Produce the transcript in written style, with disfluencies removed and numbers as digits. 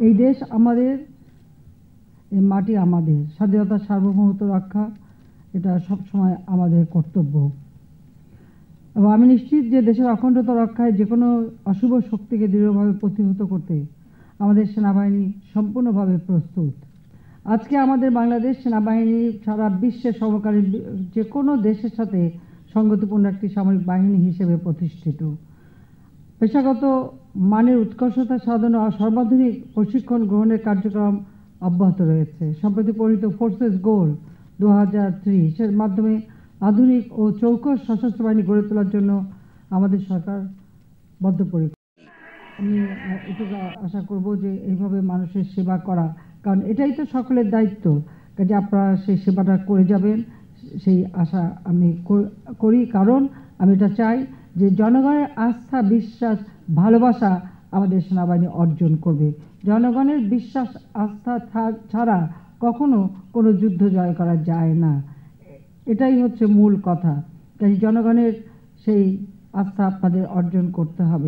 এই দেশ আমাদের, এই মাটি আমাদের, স্বাধীনতার সার্বভৌমত্ব রক্ষা এটা সবসময় আমাদের কর্তব্য। এবং আমি নিশ্চিত যে দেশের অখণ্ডতা রক্ষায় যে কোনো অশুভ শক্তিকে দৃঢ়ভাবে প্রতিহত করতে আমাদের সেনাবাহিনী সম্পূর্ণভাবে প্রস্তুত। আজকে আমাদের বাংলাদেশ সেনাবাহিনী সারা বিশ্বের সমকালীন যে কোনো দেশের সাথে সংগতিপূর্ণ একটি সামরিক বাহিনী হিসেবে প্রতিষ্ঠিত। পেশাগত মানের উৎকর্ষতা সাধন ও সর্বাধুনিক প্রশিক্ষণ গ্রহণের কার্যক্রম অব্যাহত রয়েছে। সম্প্রতি প্রণীত ফোর্সেস গোল 2030 এর মাধ্যমে আধুনিক ও চৌকস সশস্ত্র বাহিনী গড়ে তোলার জন্য আমাদের সরকার বদ্ধপরিকর। আমি এটুকু আশা করব যে এইভাবে মানুষের সেবা করা, কারণ এটাই তো সকলের দায়িত্ব, কাজে আপনারা সেই সেবাটা করে যাবেন সেই আশা আমি করি। কারণ আমি এটা চাই যে জনগণের আস্থা, বিশ্বাস, ভালোবাসা আমাদের সেনাবাহিনী অর্জন করবে। জনগণের বিশ্বাস, আস্থা ছাড়া কখনো কোনো যুদ্ধ জয় করা যায় না, এটাই হচ্ছে মূল কথা। তাই জনগণের সেই আস্থা আপনাদের অর্জন করতে হবে।